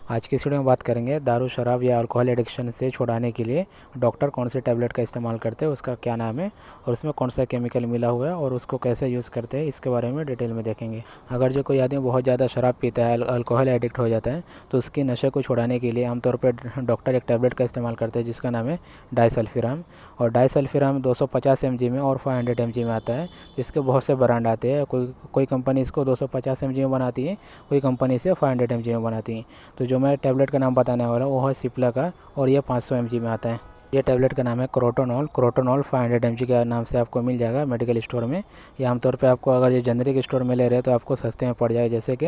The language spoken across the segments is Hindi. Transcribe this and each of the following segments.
आज की इस वीडियो में बात करेंगे दारू शराब या अल्कोहल एडिक्शन से छुड़ाने के लिए डॉक्टर कौन से टैबलेट का इस्तेमाल करते हैं, उसका क्या नाम है और उसमें कौन सा केमिकल मिला हुआ है और उसको कैसे यूज़ करते हैं, इसके बारे में डिटेल में देखेंगे। अगर जो कोई आदमी बहुत ज़्यादा शराब पीता है, अल्कोहल एडिक्ट हो जाता है, तो उसकी नशे को छुड़ाने के लिए आमतौर पर डॉक्टर एक टैबलेट का इस्तेमाल करते हैं जिसका नाम है डाइसल्फिराम। और डाइसल्फिराम 250 mg में और 500 mg में आता है। इसके बहुत से ब्रांड आते हैं। कोई कंपनी इसको 250 mg में बनाती है, कोई कंपनी इसे 500 mg में बनाती है। तो जो मैं टैबलेट का नाम बताने वाला हूँ वो है सिप्ला का, और ये 500 mg में आता है। ये टैबलेट का नाम है क्रोटोनॉल 500 mg के नाम से आपको मिल जाएगा मेडिकल स्टोर में। ये आमतौर पे आपको अगर ये जेनरिक स्टोर में ले रहे हैं तो आपको सस्ते में पड़ जाएगा, जैसे कि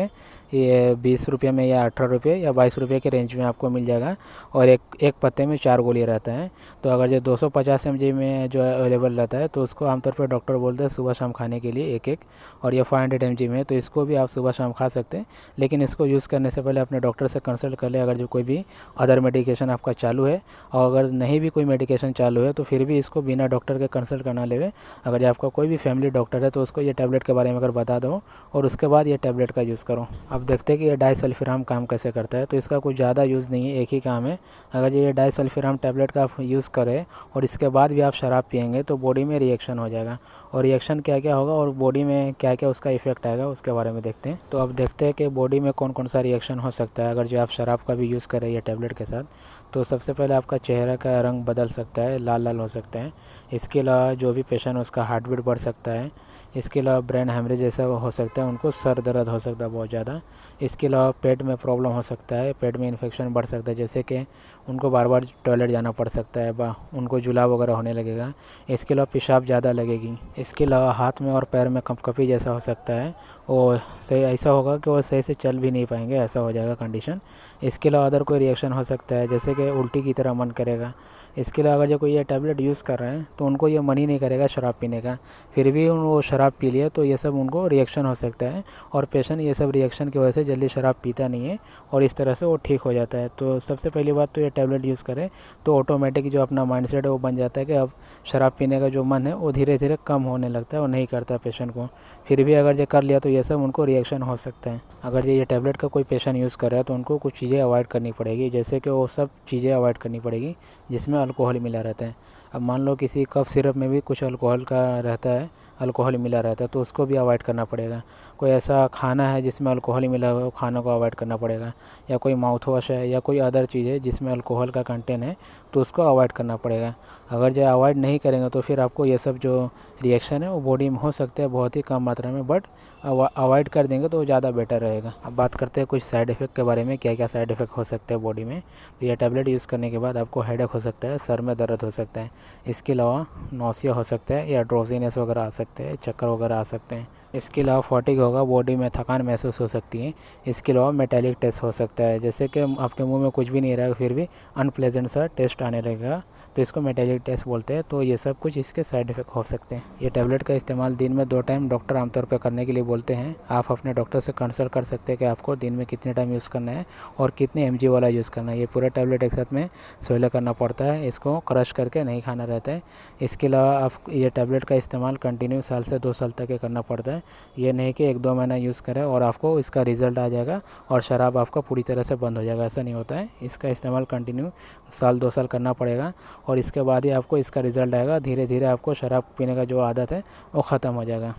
ये 20 रुपये में या 18 रुपये या 22 रुपये के रेंज में आपको मिल जाएगा। और एक पत्ते में 4 गोली रहता है। तो अगर ये 250 mg में जो अवेलेबल रहता है तो उसको आमतौर पर डॉक्टर बोलते हैं सुबह शाम खाने के लिए एक। और ये 500 mg में, तो इसको भी आप सुबह शाम खा सकते हैं। लेकिन इसको यूज़ करने से पहले अपने डॉक्टर से कंसल्ट कर ले। अगर जो कोई भी अदर मेडिकेशन आपका चालू है, और अगर नहीं भी कोई मेडिकेशन चालू है तो फिर भी इसको बिना डॉक्टर के कंसल्ट करना लेवे। अगर आपका कोई भी फैमिली डॉक्टर है तो उसको ये टैबलेट के बारे में अगर बता दो और उसके बाद ये टैबलेट का यूज़ करो। अब देखते हैं कि ये डाइसल्फिराम काम कैसे करता है। तो इसका कुछ ज़्यादा यूज़ नहीं है, एक ही काम है। अगर ये डाइसल्फिराम टैबलेट का आप यूज़ करें और इसके बाद भी आप शराब पियेंगे तो बॉडी में रिएक्शन हो जाएगा। और रिएक्शन क्या क्या होगा और बॉडी में क्या क्या उसका इफेक्ट आएगा उसके बारे में देखते हैं। तो अब देखते हैं कि बॉडी में कौन कौन सा रिएक्शन हो सकता है अगर जो आप शराब का भी यूज़ करें ये टैबलेट के साथ। तो सबसे पहले आपका चेहरा का रंग बदल सकता है, लाल लाल हो सकता है। इसके अलावा जो भी पेशेंट है उसका हार्ट बीट बढ़ सकता है। इसके अलावा ब्रेन हेमरेज जैसा हो सकता है, उनको सर दर्द हो सकता है बहुत ज़्यादा। इसके अलावा पेट में प्रॉब्लम हो सकता है, पेट में इन्फेक्शन बढ़ सकता है, जैसे कि उनको बार बार टॉयलेट जाना पड़ सकता है, उनको जुलाब वगैरह होने लगेगा। इसके अलावा पेशाब ज़्यादा लगेगी। इसके अलावा हाथ में और पैर में कंपकपी जैसा हो सकता है, और सही ऐसा होगा कि वो सही से चल भी नहीं पाएंगे, ऐसा हो जाएगा कंडीशन। इसके अलावा अदर कोई रिएक्शन हो सकता है, जैसे कि उल्टी की तरह मन करेगा। इसके अलावा अगर जो कोई ये टैबलेट यूज़ कर रहे हैं तो उनको ये मन ही नहीं करेगा शराब पीने का, फिर भी वो शराब पी लिए तो ये सब उनको रिएक्शन हो सकता है। और पेशेंट ये सब रिएक्शन की वजह से जल्दी शराब पीता नहीं है और इस तरह से वो ठीक हो जाता है। तो सबसे पहली बात तो ये टैबलेट यूज़ करें तो ऑटोमेटिक जो अपना माइंडसेट है वो बन जाता है कि अब शराब पीने का जो मन है वो धीरे धीरे कम होने लगता है और नहीं करता पेशेंट को। फिर भी अगर ये कर लिया तो ये सब उनको रिएक्शन हो सकता है। अगर ये टैबलेट का कोई पेशेंट यूज़ कर रहा है तो उनको कुछ चीज़ें अवॉइड करनी पड़ेगी, जैसे कि वो सब चीज़ें अवॉइड करनी पड़ेगी जिसमें अल्कोहल मिला रहता है। अब मान लो किसी कफ सिरप में भी कुछ अल्कोहल का रहता है, अल्कोहल मिला रहता है, तो उसको भी अवॉइड करना पड़ेगा। कोई ऐसा खाना है जिसमें अल्कोहल मिला हुआ है, वो खाना को अवॉइड करना पड़ेगा। या कोई माउथ वॉश है या कोई अदर चीज़ है जिसमें अल्कोहल का कंटेंट है तो उसको अवॉइड करना पड़ेगा। अगर जो अवॉइड नहीं करेंगे तो फिर आपको ये सब जो रिएक्शन है वो बॉडी में हो सकते हैं बहुत ही कम मात्रा में, बट अवॉइड कर देंगे तो ज़्यादा बेटर रहेगा। अब बात करते हैं कुछ साइड इफ़ेक्ट के बारे में, क्या क्या साइड इफ़ेक्ट हो सकते हैं बॉडी में। तो यह टैबलेट यूज़ करने के बाद आपको हेडेक हो सकता है, सर में दर्द हो सकता है। इसके अलावा नौसिया हो सकता है या ड्रोजीनेस वगैरह आ सकते हैं, चक्कर वगैरह आ सकते हैं। इसके अलावा फॉटिग होगा, बॉडी में थकान महसूस हो सकती है। इसके अलावा मेटालिक टेस्ट हो सकता है, जैसे कि आपके मुंह में कुछ भी नहीं रहेगा फिर भी अनप्लेजेंट सा टेस्ट आने लगेगा, तो इसको मेटालिक टेस्ट बोलते हैं। तो ये सब कुछ इसके साइड इफ़ेक्ट हो सकते हैं। ये टैबलेट का इस्तेमाल दिन में 2 टाइम डॉक्टर आमतौर पर करने के लिए बोलते हैं। आप अपने डॉक्टर से कंसल्ट कर सकते हैं कि आपको दिन में कितने टाइम यूज़ करना है और कितने mg वाला यूज़ करना है। ये पूरा टैबलेट एक साथ में सोलह करना पड़ता है, इसको क्रश करके नहीं खाना रहता है। इसके अलावा आप ये टैबलेट का इस्तेमाल कंटिन्यू साल से 2 साल तक करना पड़ता है। ये नहीं कि 1-2 महीना यूज़ करें और आपको इसका रिज़ल्ट आ जाएगा और शराब आपका पूरी तरह से बंद हो जाएगा, ऐसा नहीं होता है। इसका इस्तेमाल कंटिन्यू साल 2 साल करना पड़ेगा और इसके बाद ही आपको इसका रिज़ल्ट आएगा। धीरे धीरे आपको शराब पीने का जो आदत है वो ख़त्म हो जाएगा।